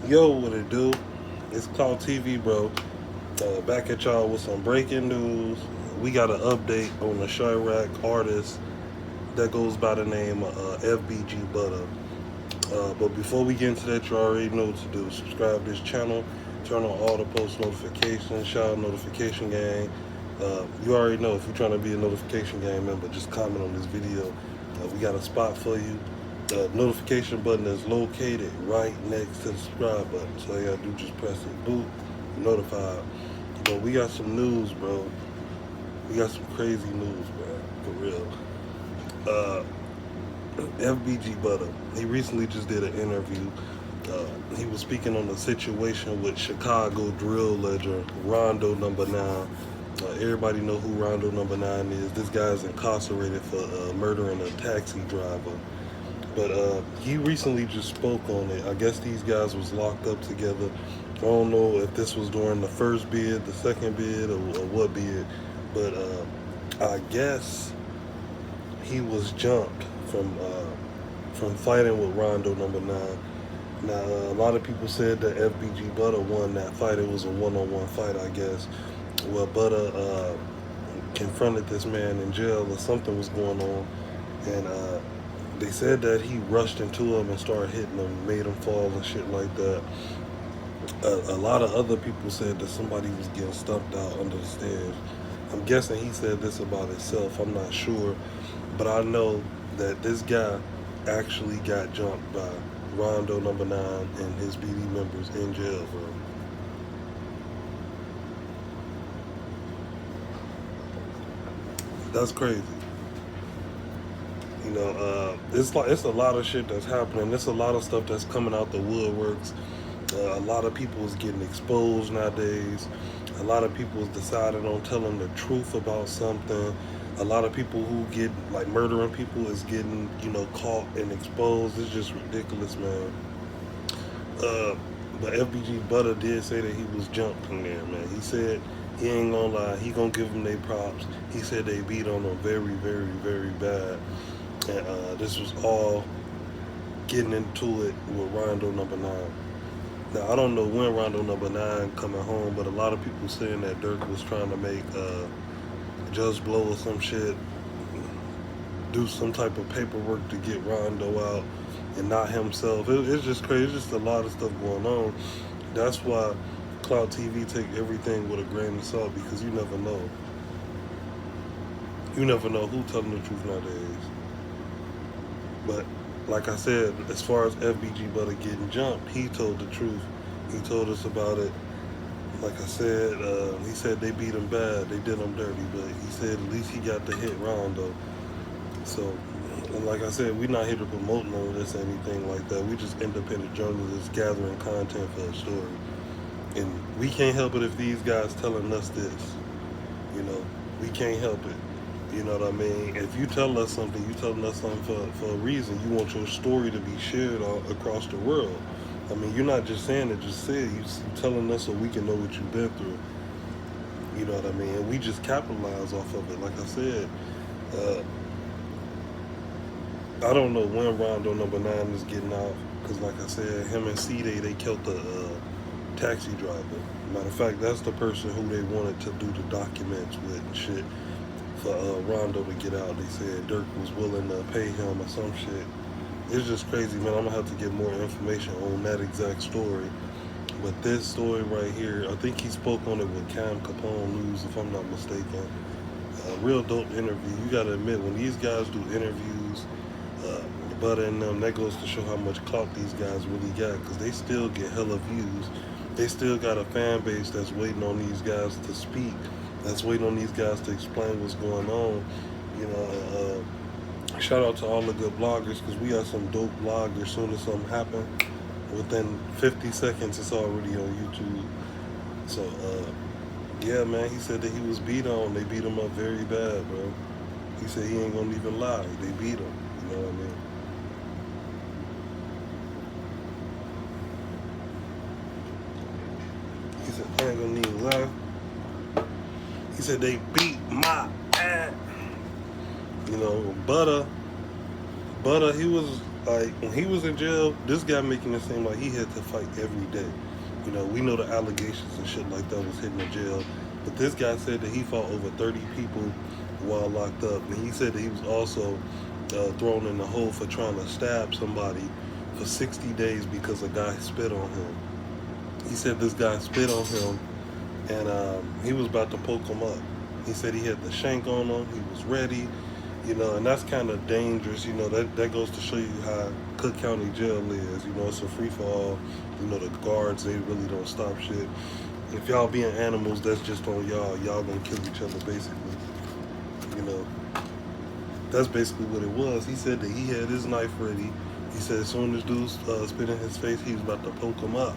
Yo, what it do? It's Cloud TV, bro. Back at y'all with some breaking news. We got an update on the Chirac artist that goes by the name of FBG Butta. But before we get into that, you already know what to do. Subscribe to this channel, turn on all the post notifications, shout out notification gang. You already know if you're trying to be a notification gang member, just comment on this video. We got a spot for you. The notification button is located right next to the subscribe button. So all you gotta do just press it, boop, notified. But we got some news, bro. We got some crazy news, bro. For real. Uh, FBG Butta. He recently just did an interview. He was speaking on the situation with Chicago drill legend Rondonumbanine. Everybody know who Rondonumbanine is. This guy's incarcerated for murdering a taxi driver. But he recently just spoke on it. I guess these guys was locked up together. I don't know if this was during the first bid, the second bid, or what bid. But I guess he was jumped from fighting with Rondonumbanine. Now a lot of people said that FBG Butta won that fight. It was a one-on-one fight, I guess. Well, Butta confronted this man in jail, or something was going on, and they said that he rushed into him and started hitting him, made him fall and shit like that. A lot of other people said that somebody was getting stumped out under the stairs. I'm guessing he said this about himself. I'm not sure, but I know that this guy actually got jumped by Rondonumbanine and his BD members in jail, bro. That's crazy. It's a lot of shit that's happening. It's a lot of stuff that's coming out the woodworks. A lot of people is getting exposed nowadays. A lot of people is deciding on telling the truth about something. A lot of people who get like murdering people is getting caught and exposed. It's just ridiculous, man. But FBG Butta did say that he was jumped in there, man. He said he ain't gonna lie. He gonna give them their props. He said they beat on him very, very, very bad. And this was all getting into it with Rondonumbanine. Now, I don't know when Rondonumbanine coming home, but a lot of people saying that Dirk was trying to make Just Blow or some shit, do some type of paperwork to get Rondo out and not himself. It's just crazy. It's just a lot of stuff going on. That's why Cloud TV take everything with a grain of salt, because you never know. You never know who's telling the truth nowadays. But like I said, as far as FBG Butta getting jumped, he told the truth. He told us about it. Like I said, he said they beat him bad, they did him dirty, but he said at least he got to hit Rondo. So, and like I said, we're not here to promote none of this or anything like that. We just independent journalists gathering content for a story. And we can't help it if these guys telling us this. We can't help it. You know what I mean? If you tell us something, you telling us something for a reason. You want your story to be shared all across the world. I mean, you're not just saying it, just say it. You're telling us so we can know what you've been through. You know what I mean? And we just capitalize off of it. Like I said, I don't know when Rondonumbanine is getting out, because like I said, him and C-Day, they killed the taxi driver. Matter of fact, that's the person who they wanted to do the documents with and shit for Rondo to get out. They said Dirk was willing to pay him or some shit. It's just crazy, man. I'm gonna have to get more information on that exact story. But this story right here, I think he spoke on it with Cam Capone News, if I'm not mistaken. Real dope interview. You gotta admit, when these guys do interviews, Butta and them, that goes to show how much clout these guys really got, because they still get hella views. They still got a fan base that's waiting on these guys to speak, that's waiting on these guys to explain what's going on. Shout out to all the good bloggers, because we got some dope bloggers. As soon as something happens, within 50 seconds, it's already on YouTube. So, yeah, man, he said that he was beat on. They beat him up very bad, bro. He said he ain't gonna even lie. They beat him. You know what I mean? He said, I ain't gonna even lie. He said they beat my ass. Butta, he was Like when he was in jail, this guy making it seem like he had to fight every day. You know, we know the allegations and shit like that was hidden in jail, but this guy said that he fought over 30 people while locked up, and he said that he was also thrown in the hole for trying to stab somebody for 60 days because a guy spit on him. He said this guy spit on him, and he was about to poke him up. He said he had the shank on him. He was ready, you know, and that's kind of dangerous. You know, that goes to show you how Cook County Jail is. You know, it's a free for all. You know, the guards, they really don't stop shit. If y'all being animals, that's just on y'all. Y'all gonna kill each other, basically. You know, that's basically what it was. He said that he had his knife ready. He said as soon as dude spit in his face, he was about to poke him up.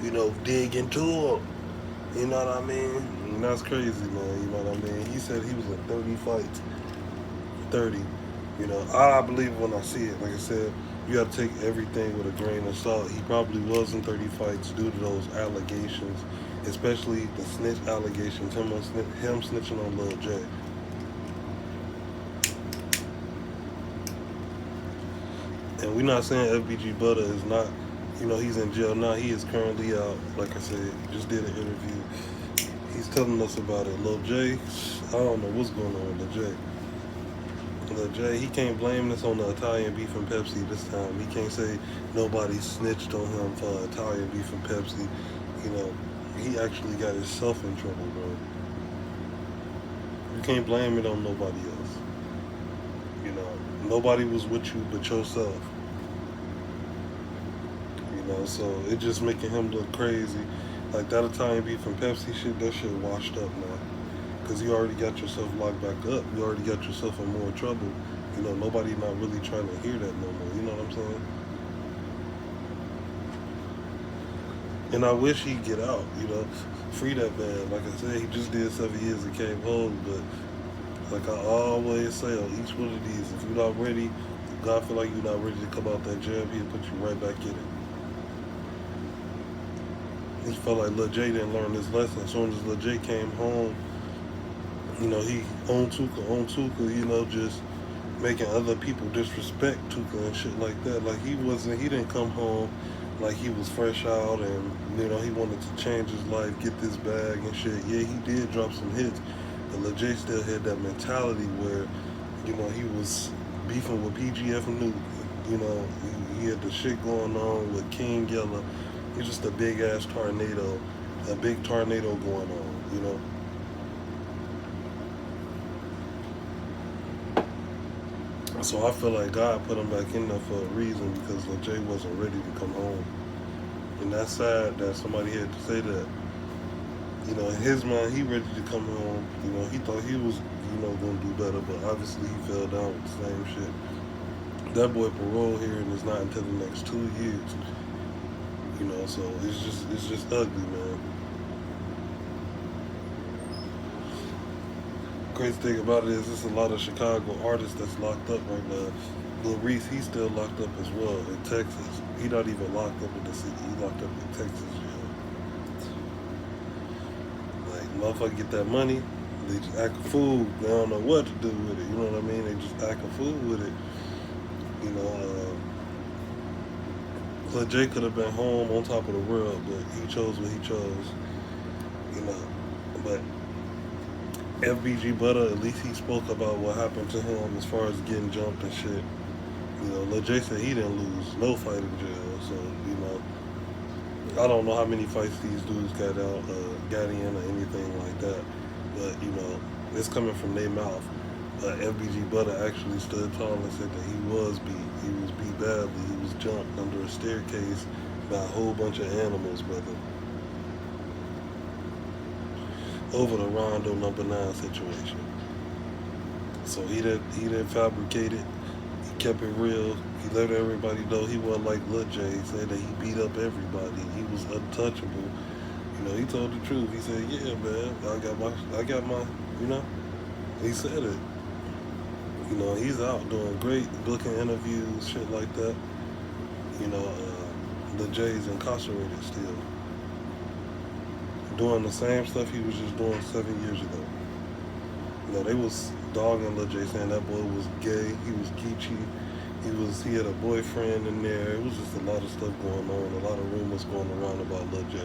You know, dig into him. You know what I mean? And that's crazy, man. You know what I mean? He said he was in 30 fights. 30. You know, I believe when I see it. Like I said, you got to take everything with a grain of salt. He probably was in 30 fights due to those allegations, especially the snitch allegations, him snitching on Lil J. And we're not saying FBG Butta is not, you know, he's in jail now. He is currently out. Like I said, just did an interview. He's telling us about it. Lil J, I don't know what's going on with Lil J. Lil J, he can't blame this on the Italian beef and Pepsi this time. He can't say nobody snitched on him for Italian beef and Pepsi. You know, he actually got himself in trouble, bro. You can't blame it on nobody else. You know, nobody was with you but yourself. You know, so it just making him look crazy. Like that Italian beef and Pepsi shit, that shit washed up now. Because you already got yourself locked back up. You already got yourself in more trouble. You know, nobody not really trying to hear that no more. You know what I'm saying? And I wish he'd get out, you know, free that man. Like I said, he just did 7 years and came home. But like I always say on each one of these, if you're not ready, if God feel like you're not ready to come out that jail, he'll put you right back in it. He felt like Lil J didn't learn his lesson. As soon as Lil J came home, you know, he on Tuka, you know, just making other people disrespect Tuka and shit like that. Like he didn't come home like he was fresh out and, you know, he wanted to change his life, get this bag and shit. Yeah, he did drop some hits, but Lil J still had that mentality where, you know, he was beefing with PGF Nuke. You know, he had the shit going on with King Yella. He's just a big ass tornado, a big tornado going on, you know. So I feel like God put him back in there for a reason because Lil J wasn't ready to come home. And that's sad that somebody had to say that. You know, in his mind, he ready to come home. You know, he thought he was, you know, going to do better, but obviously he fell down with the same shit. That boy parole hearing is not until the next 2 years. You know, so it's just ugly, man. Crazy thing about it is there's a lot of Chicago artists that's locked up right now. Lil Reese, he's still locked up as well in Texas. He not even locked up in the city. He locked up in Texas jail. Like, motherfucker get that money, they just act a fool. They don't know what to do with it. You know what I mean? They just act a fool with it. You know, Lil J could have been home on top of the world, but he chose what he chose. You know, but FBG Butta, at least he spoke about what happened to him as far as getting jumped and shit. You know, Lil J said he didn't lose no fight in jail, so, you know, I don't know how many fights these dudes got in or anything like that, but, you know, it's coming from their mouth. FBG Butta actually stood tall and said that he was beat. He was beat badly. He was jumped under a staircase by a whole bunch of animals, brother. Over the Rondonumbanine situation. So he didn't fabricate it. He kept it real. He let everybody know he wasn't like Lil J. He said that he beat up everybody. He was untouchable. You know, he told the truth. He said, "Yeah, man, I got my, you know." He said it. You know, he's out doing great, booking interviews, shit like that. You know, Lil J's incarcerated still. Doing the same stuff he was just doing 7 years ago. You know, they was dogging Lil J, saying that boy was gay, he was geeky, He had a boyfriend in there. It was just a lot of stuff going on, a lot of rumors going around about Lil J.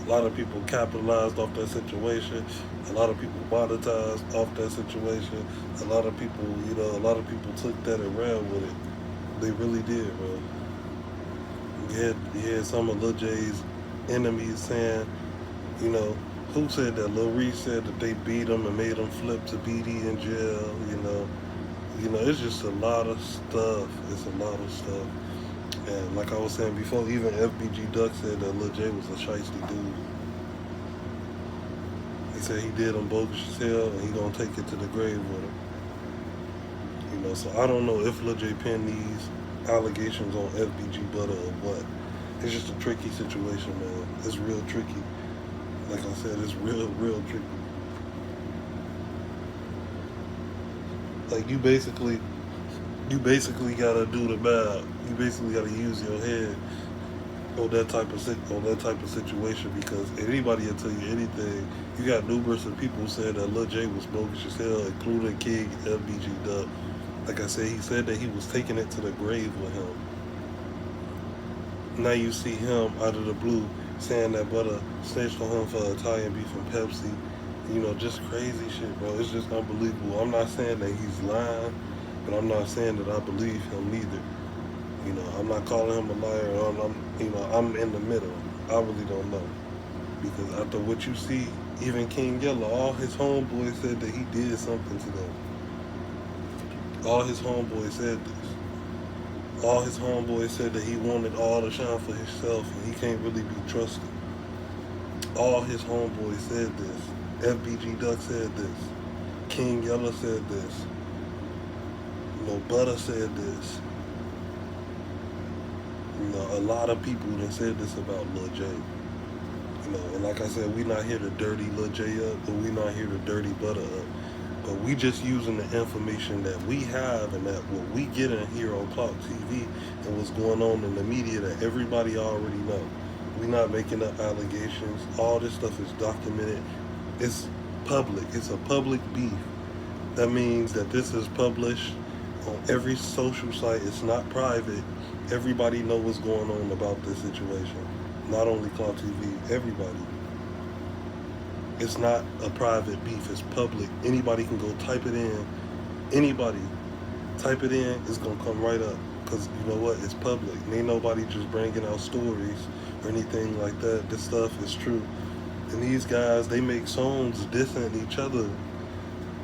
A lot of people capitalized off that situation. A lot of people monetized off that situation. A lot of people, took that and ran with it. They really did, bro. You had some of Lil J's enemies saying, you know, who said that? Lil Reese said that they beat him and made him flip to BD in jail. It's just a lot of stuff. It's a lot of stuff. And like I was saying before, even FBG Duck said that Lil J was a shiesty dude. He said he did him bogus as hell and he gonna take it to the grave with him. So I don't know if Lil J penned these allegations on FBG Butta or what. It's just a tricky situation, man. It's real tricky. Like I said, it's real tricky. Like you basically gotta do the math. You basically gotta use your head on that type of situation, because anybody will tell you anything. You got numerous of people saying that Lil J was bogus as hell, including King FBG Dub. Like I said, he said that he was taking it to the grave with him. Now you see him out of the blue saying that Butta snitched on him for Italian beef and Pepsi. Just crazy shit, bro. It's just unbelievable. I'm not saying that he's lying, but I'm not saying that I believe him neither. I'm not calling him a liar. I'm in the middle. I really don't know. Because after what you see, even King Yella, all his homeboys said that he did something to them. All his homeboys said this. All his homeboys said that he wanted all the shine for himself and he can't really be trusted. All his homeboys said this. FBG Duck said this. King Yella said this. Butta said this. A lot of people that said this about Lil J. And like I said, we not here to dirty Lil J up, but we not here to dirty Butta up. But we just using the information that we have and that what we get in here on Clout TV and what's going on in the media that everybody already know. We not making up allegations. All this stuff is documented. It's public. It's a public beef. That means that this is published on every social site. It's not private. Everybody know what's going on about this situation. Not only Clout TV, everybody. It's not a private beef, it's public. Anybody can go type it in. Anybody type it in, it's gonna come right up. Because you know what, it's public. And ain't nobody just bringing out stories or anything like that. This stuff is true. And these guys, they make songs dissing each other.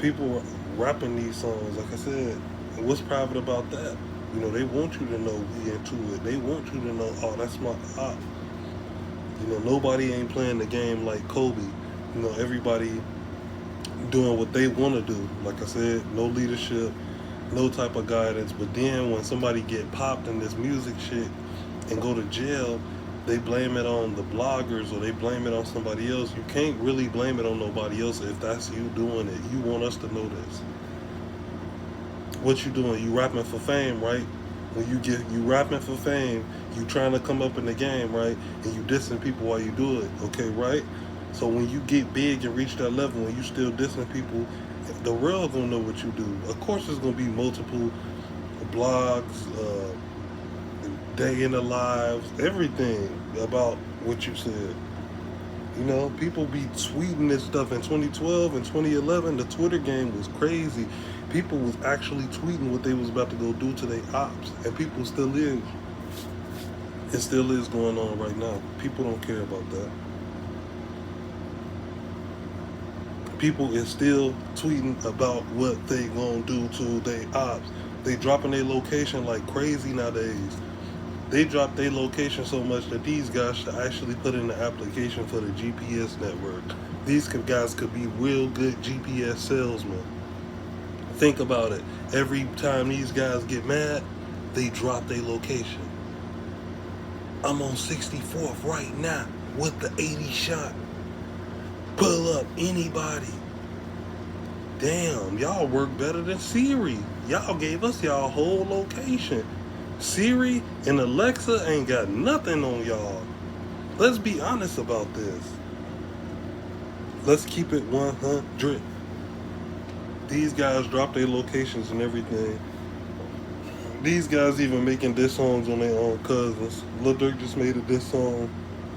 People rapping these songs, like I said, what's private about that? They want you to know we into it. They want you to know, oh, that's my op. Nobody ain't playing the game like Kobe. Everybody doing what they want to do. Like I said, no leadership, no type of guidance. But then when somebody get popped in this music shit and go to jail, they blame it on the bloggers or they blame it on somebody else. You can't really blame it on nobody else if that's you doing it. You want us to know this. What you doing? You rapping for fame, right? When you rapping for fame, you trying to come up in the game, right? And you dissing people while you do it, okay, right? So when you get big and reach that level and you still dissing people, the world gonna know what you do. Of course there's gonna be multiple blogs, day in the lives, everything about what you said. People be tweeting this stuff. In 2012 and 2011, the Twitter game was crazy. People was actually tweeting what they was about to go do to their ops, and people still is. It still is going on right now. People don't care about that. People is still tweeting about what they gonna do to their ops. They dropping their location like crazy nowadays. They drop their location so much that these guys should actually put in the application for the GPS network. These guys could be real good GPS salesmen. Think about it. Every time these guys get mad, they drop their location. I'm on 64th right now with the 80 shot. Pull up anybody. Damn, y'all work better than Siri. Y'all gave us y'all whole location. Siri and Alexa ain't got nothing on y'all. Let's be honest about this. Let's keep it 100. These guys drop their locations and everything. These guys even making diss songs on their own cousins. Lil Durk just made a diss song.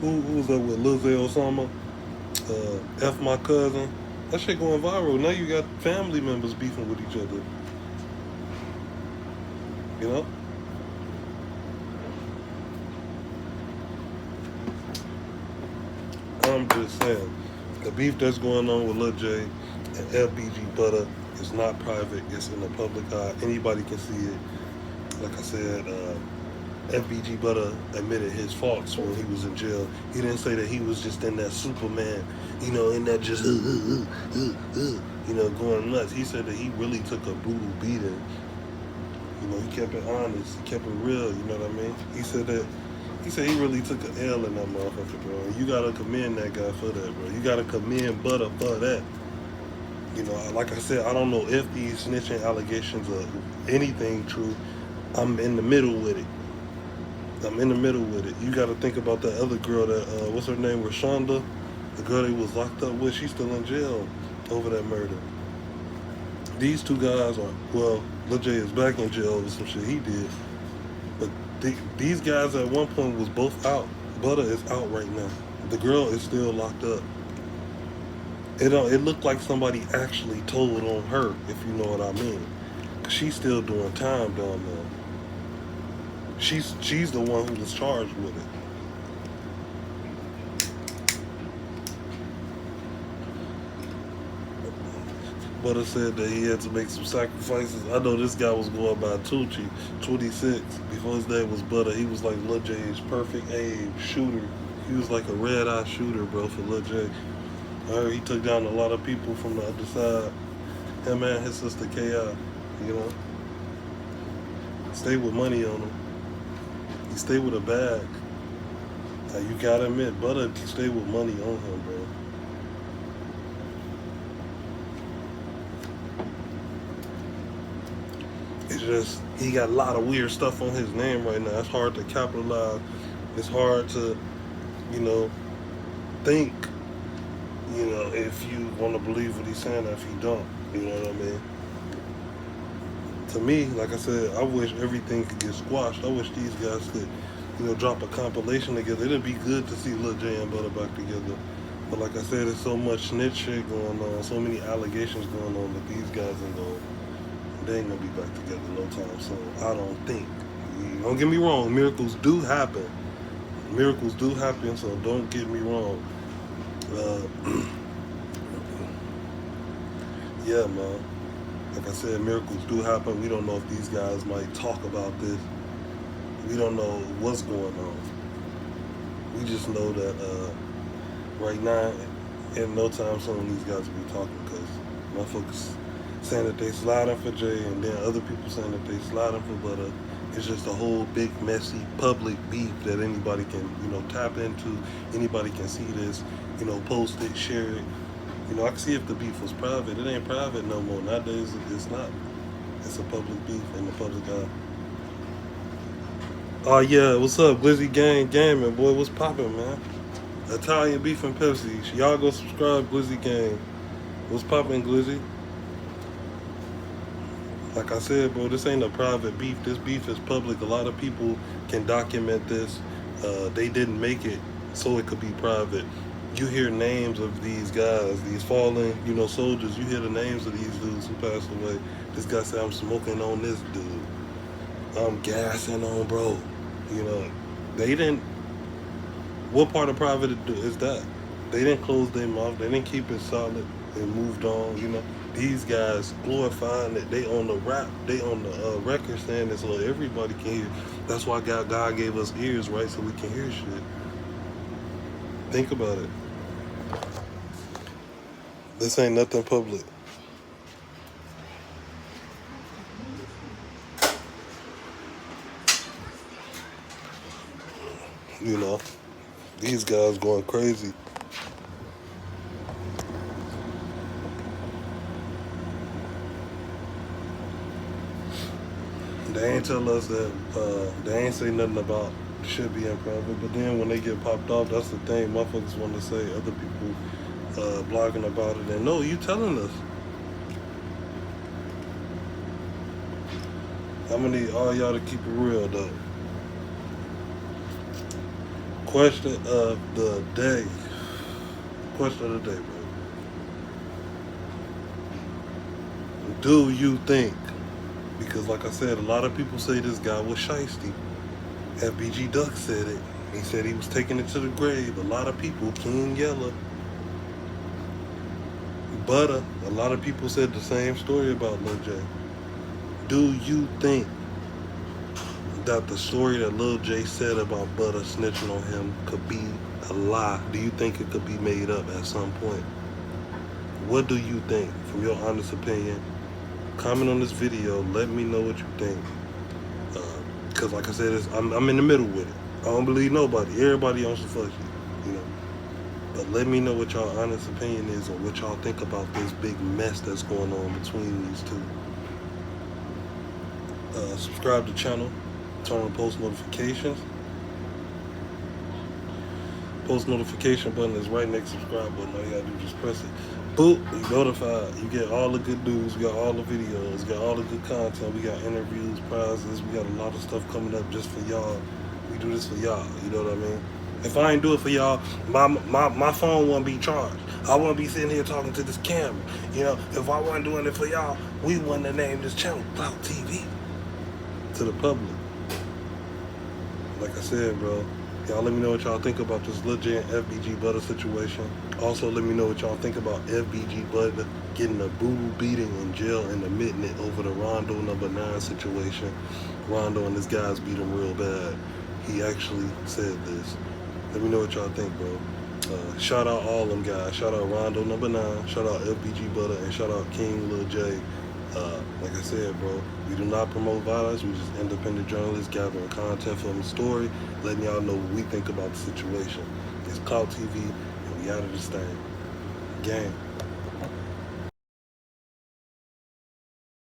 Who was that with? Lil Zay Osama? F my cousin. That shit going viral. Now you got family members beefing with each other. You know? I'm just saying. The beef that's going on with Lil J and FBG Butta is not private. It's in the public eye. Anybody can see it. Like I said, FBG Butta admitted his faults when he was in jail. He didn't say that he was just in that Superman, in that just, going nuts. He said that he really took a brutal beating. He kept it honest. He kept it real. You know what I mean? He said he really took an L in that motherfucker, bro. And you gotta commend that guy for that, bro. You gotta commend Butta for that. Like I said, I don't know if these snitching allegations are anything true. I'm in the middle with it. You got to think about that other girl that, what's her name, Rashonda? The girl that was locked up with, she's still in jail over that murder. These two guys Lil J is back in jail over some shit he did. But these guys at one point was both out. Butta is out right now. The girl is still locked up. It looked like somebody actually told on her, if you know what I mean. She's still doing time down there. She's the one who was charged with it. Butta said that he had to make some sacrifices. I know this guy was going by Tucci, 26. Before his name was Butta, he was like Lil J's perfect aim shooter. He was like a red-eye shooter, bro, for Lil J. I heard he took down a lot of people from the other side. Him and his sister K.I., Stay with money on him. He stayed with a bag. Now you gotta admit, Butta stayed with money on him, bro. It's just, he got a lot of weird stuff on his name right now. It's hard to capitalize. It's hard to, think, if you want to believe what he's saying or if you don't. You know what I mean? To me, like I said, I wish everything could get squashed. I wish these guys could, drop a compilation together. It'd be good to see Lil J and Butta back together. But like I said, there's so much snitch shit going on, so many allegations going on that these guys they ain't gonna be back together no time soon. I don't think. Don't get me wrong, miracles do happen. Miracles do happen, so don't get me wrong. Yeah, man. Like I said, miracles do happen. We don't know if these guys might talk about this. We don't know what's going on. We just know that right now, in no time soon, these guys will be talking because motherfuckers saying that they sliding for Jay and then other people saying that they sliding for Butta. It's just a whole big, messy, public beef that anybody can, tap into. Anybody can see this, post it, share it. I can see if the beef was private. It ain't private no more. Nowadays, it's not. It's a public beef in the public eye. Oh, yeah. What's up? Glizzy Gang Gaming, boy. What's poppin', man? Italian Beef and Pepsi. Y'all go subscribe, Glizzy Gang. What's poppin', Glizzy? Like I said, bro, this ain't a private beef. This beef is public. A lot of people can document this. They didn't make it so it could be private. You hear names of these guys, these fallen, soldiers. You hear the names of these dudes who passed away. This guy said, I'm smoking on this dude. I'm gassing on bro. They didn't. What part of private is that? They didn't close their mouth. They didn't keep it solid and moved on. These guys glorifying that they on the rap, they on the record saying this so everybody can hear. That's why God gave us ears, right? So we can hear shit. Think about it. This ain't nothing public. These guys going crazy. They ain't tell us that, they ain't say nothing about shit being private, but then when they get popped off, that's the thing, motherfuckers want to say, other people blogging about it, and no, you telling us. I'm gonna need all y'all to keep it real though. Question of the day. Question of the day, bro. Do you think, because like I said, a lot of people say this guy was shiesty. FBG Duck said it. He said he was taking it to the grave. A lot of people, King Yella, Butta, a lot of people said the same story about Lil J. Do you think that the story that Lil J said about Butta snitching on him could be a lie? Do you think it could be made up at some point? What do you think, from your honest opinion? Comment on this video. Let me know what you think. Because like I said, I'm in the middle with it. I don't believe nobody. Everybody on some fuck shit, you know. But let me know what y'all honest opinion is, or what y'all think about this big mess that's going on between these two. Subscribe to the channel. Turn on post notifications. Post notification button is right next to subscribe button. All you gotta do is just press it. Boop, you notified. You get all the good news. We got all the videos. We got all the good content. We got interviews, prizes. We got a lot of stuff coming up just for y'all. We do this for y'all. You know what I mean? If I ain't do it for y'all, my phone won't be charged. I won't be sitting here talking to this camera. You know, if I wasn't doing it for y'all, we wouldn't have named this channel Clout TV to the public. Like I said, bro, y'all let me know what y'all think about this Lil J and FBG Butta situation. Also, let me know what y'all think about FBG Butta getting a boo-boo beating in jail and admitting it over the Rondonumbanine situation. Rondo and his guys beat him real bad. He actually said this. Let me know what y'all think, bro. Shout out all them guys. Shout out Rondonumbanine. Shout out FBG Butta, and shout out King Lil J. Like I said, bro, we do not promote violence. We're just independent journalists gathering content from the story, letting y'all know what we think about the situation. It's Clout TV, and we out of this thing. Gang.